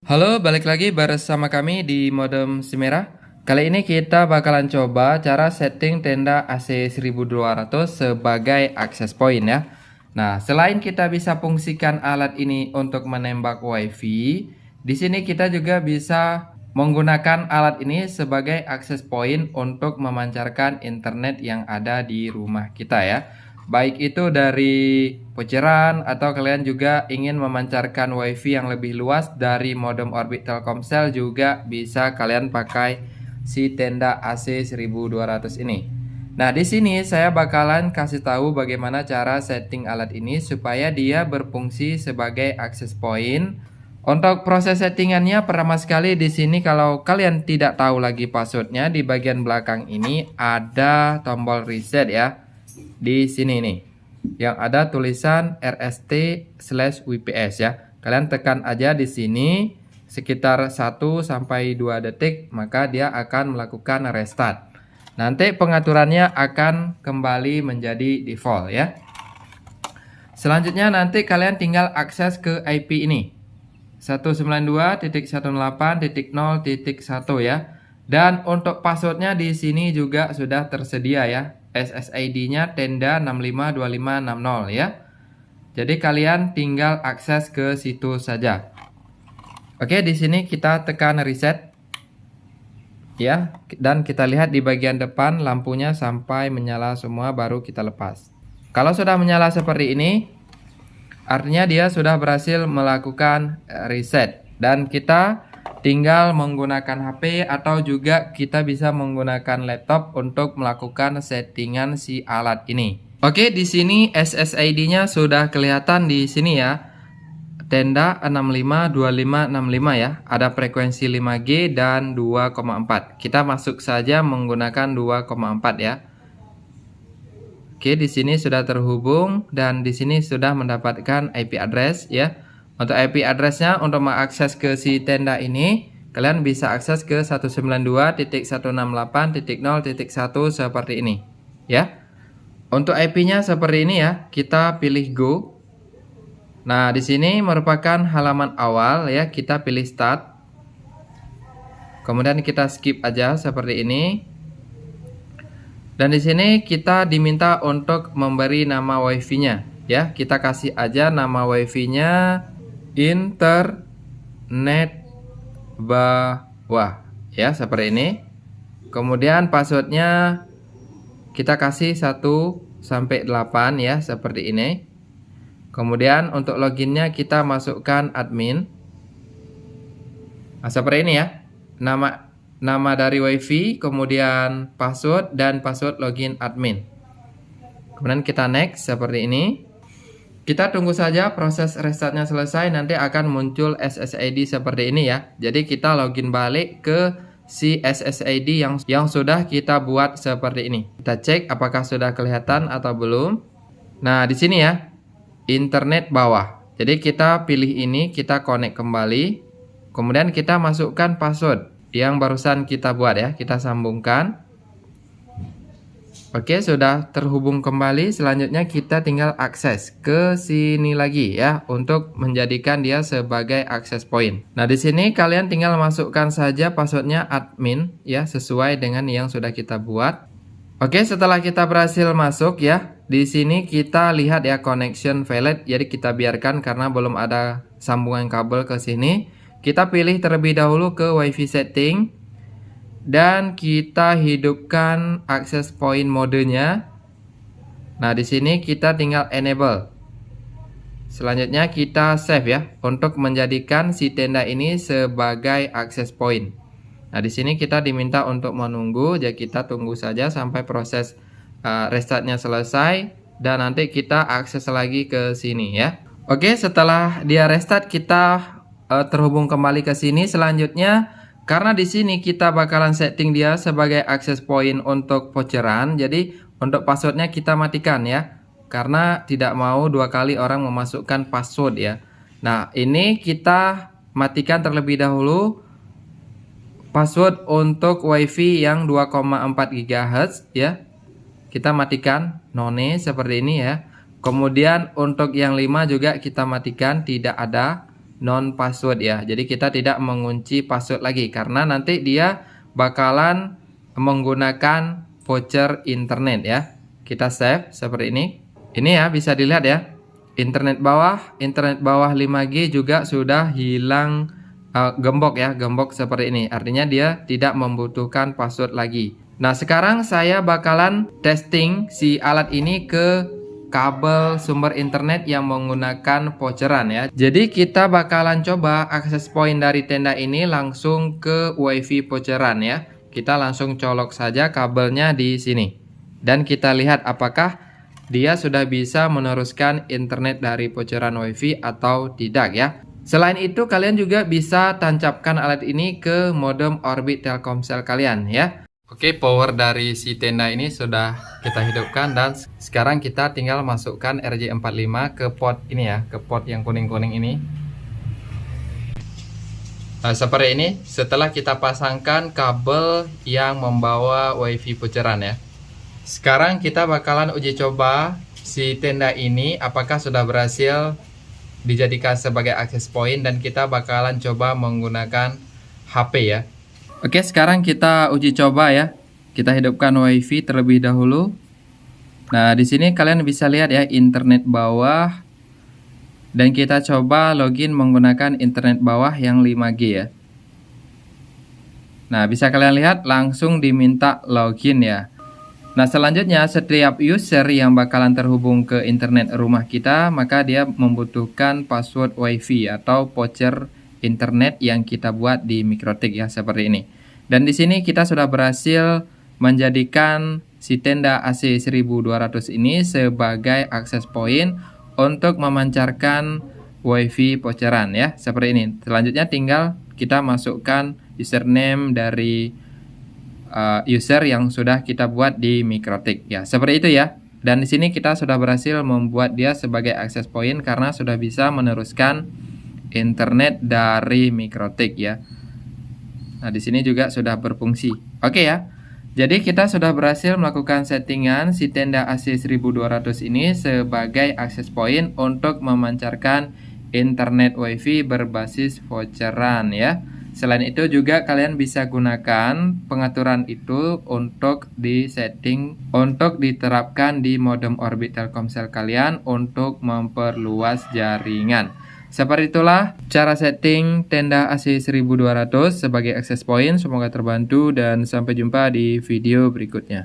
Halo, balik lagi bersama kami di Modem Simera. Kali ini kita bakalan coba cara setting tenda AC 1200 sebagai access point ya. Nah, selain kita bisa fungsikan alat ini untuk menembak WiFi, di sini kita juga bisa menggunakan alat ini sebagai access point untuk memancarkan internet yang ada di rumah kita ya. Baik itu dari voucheran atau kalian juga ingin memancarkan WiFi yang lebih luas dari modem Orbit Telkomsel, juga bisa kalian pakai si tenda AC 1200 ini. Nah, di sini saya bakalan kasih tahu bagaimana cara setting alat ini supaya dia berfungsi sebagai access point. Untuk proses settingannya, pertama sekali di sini kalau kalian tidak tahu lagi passwordnya, di bagian belakang ini ada tombol reset ya. Di sini nih yang ada tulisan rst/wps ya. Kalian tekan aja di sini sekitar 1 sampai 2 detik, maka dia akan melakukan restart. Nanti pengaturannya akan kembali menjadi default ya. Selanjutnya nanti kalian tinggal akses ke IP ini 192.168.0.1 ya. Dan untuk passwordnya di sini juga sudah tersedia ya. SSID-nya tenda 652560 ya. Jadi kalian tinggal akses ke situ saja. Oke, di sini kita tekan reset ya, dan kita lihat di bagian depan lampunya sampai menyala semua baru kita lepas. Kalau sudah menyala seperti ini, artinya dia sudah berhasil melakukan reset, dan kita tinggal menggunakan HP atau juga kita bisa menggunakan laptop untuk melakukan settingan si alat ini. Oke, di sini SSID-nya sudah kelihatan di sini ya. Tenda 652565 ya. Ada frekuensi 5G dan 2,4. Kita masuk saja menggunakan 2,4 ya. Oke, di sini sudah terhubung dan di sini sudah mendapatkan IP address ya. Untuk IP addressnya, untuk mengakses ke si tenda ini, kalian bisa akses ke 192.168.0.1 seperti ini ya. Untuk IP-nya seperti ini ya, kita pilih go. Nah, di sini merupakan halaman awal ya, kita pilih start. Kemudian kita skip aja seperti ini. Dan di sini kita diminta untuk memberi nama WiFi-nya ya. Kita kasih aja nama WiFi-nya internet bawah ya, seperti ini. Kemudian passwordnya kita kasih 1 sampai 8 ya, seperti ini. Kemudian untuk loginnya kita masukkan admin. Nah, seperti ini ya. Nama dari WiFi, kemudian password dan password login admin. Kemudian kita next seperti ini. Kita tunggu saja proses restartnya selesai, nanti akan muncul SSID seperti ini ya. Jadi kita login balik ke si SSID yang sudah kita buat seperti ini. Kita cek apakah sudah kelihatan atau belum. Nah, di sini ya, internet bawah. Jadi kita pilih ini, kita connect kembali. Kemudian kita masukkan password yang barusan kita buat ya. Kita sambungkan. Oke, sudah terhubung kembali. Selanjutnya kita tinggal akses ke sini lagi ya, untuk menjadikan dia sebagai access point. Nah, di sini kalian tinggal masukkan saja passwordnya admin ya, sesuai dengan yang sudah kita buat. Oke, setelah kita berhasil masuk ya, di sini kita lihat ya connection failed. Jadi kita biarkan karena belum ada sambungan kabel ke sini. Kita pilih terlebih dahulu ke WiFi setting. Dan kita hidupkan access point modenya. Nah, di sini kita tinggal enable. Selanjutnya kita save ya, untuk menjadikan si tenda ini sebagai access point. Nah, di sini kita diminta untuk menunggu, jadi kita tunggu saja sampai proses restartnya selesai, dan nanti kita akses lagi ke sini ya. Oke, setelah dia restart kita terhubung kembali ke sini. Selanjutnya, karena di sini kita bakalan setting dia sebagai access point untuk voucheran, jadi untuk passwordnya kita matikan ya, karena tidak mau 2 kali orang memasukkan password ya. Nah, ini kita matikan terlebih dahulu password untuk WiFi yang 2,4 GHz ya. Kita matikan none seperti ini ya. Kemudian untuk yang 5 juga kita matikan, tidak ada. non password ya. Jadi kita tidak mengunci password lagi karena nanti dia bakalan menggunakan voucher internet ya. Kita save seperti ini. Ini ya bisa dilihat ya. Internet bawah 5G juga sudah hilang gembok ya, gembok seperti ini. Artinya dia tidak membutuhkan password lagi. Nah, sekarang saya bakalan testing si alat ini ke kabel sumber internet yang menggunakan voucheran ya. Jadi kita bakalan coba akses point dari tenda ini langsung ke WiFi voucheran ya. Kita langsung colok saja kabelnya di sini. Dan kita lihat apakah dia sudah bisa meneruskan internet dari voucheran WiFi atau tidak ya. Selain itu kalian juga bisa tancapkan alat ini ke modem Orbit Telkomsel kalian ya. Oke, power dari si tenda ini sudah kita hidupkan dan sekarang kita tinggal masukkan RJ45 ke port ini ya, ke port yang kuning-kuning ini. Nah, seperti ini setelah kita pasangkan kabel yang membawa WiFi voucheran ya. Sekarang kita bakalan uji coba si tenda ini apakah sudah berhasil dijadikan sebagai akses point dan kita bakalan coba menggunakan HP ya. Oke, sekarang kita uji coba ya. Kita hidupkan WiFi terlebih dahulu. Nah, di sini kalian bisa lihat ya internet bawah. Dan kita coba login menggunakan internet bawah yang 5G ya. Nah, bisa kalian lihat langsung diminta login ya. Nah, selanjutnya setiap user yang bakalan terhubung ke internet rumah kita, maka dia membutuhkan password WiFi atau voucher internet yang kita buat di Mikrotik ya, seperti ini. Dan di sini kita sudah berhasil menjadikan si tenda AC 1200 ini sebagai akses point untuk memancarkan WiFi voucheran ya, seperti ini. Selanjutnya tinggal kita masukkan username dari user yang sudah kita buat di Mikrotik ya, seperti itu ya. Dan di sini kita sudah berhasil membuat dia sebagai akses point karena sudah bisa meneruskan internet dari Mikrotik ya. Nah, di sini juga sudah berfungsi. Oke ya. Jadi kita sudah berhasil melakukan settingan si tenda AC 1200 ini sebagai akses point untuk memancarkan internet WiFi berbasis voucheran ya. Selain itu juga kalian bisa gunakan pengaturan itu untuk disetting untuk diterapkan di modem Orbit Telkomsel kalian untuk memperluas jaringan. Seperti itulah cara setting tenda AC 1200 sebagai access point. Semoga terbantu dan sampai jumpa di video berikutnya.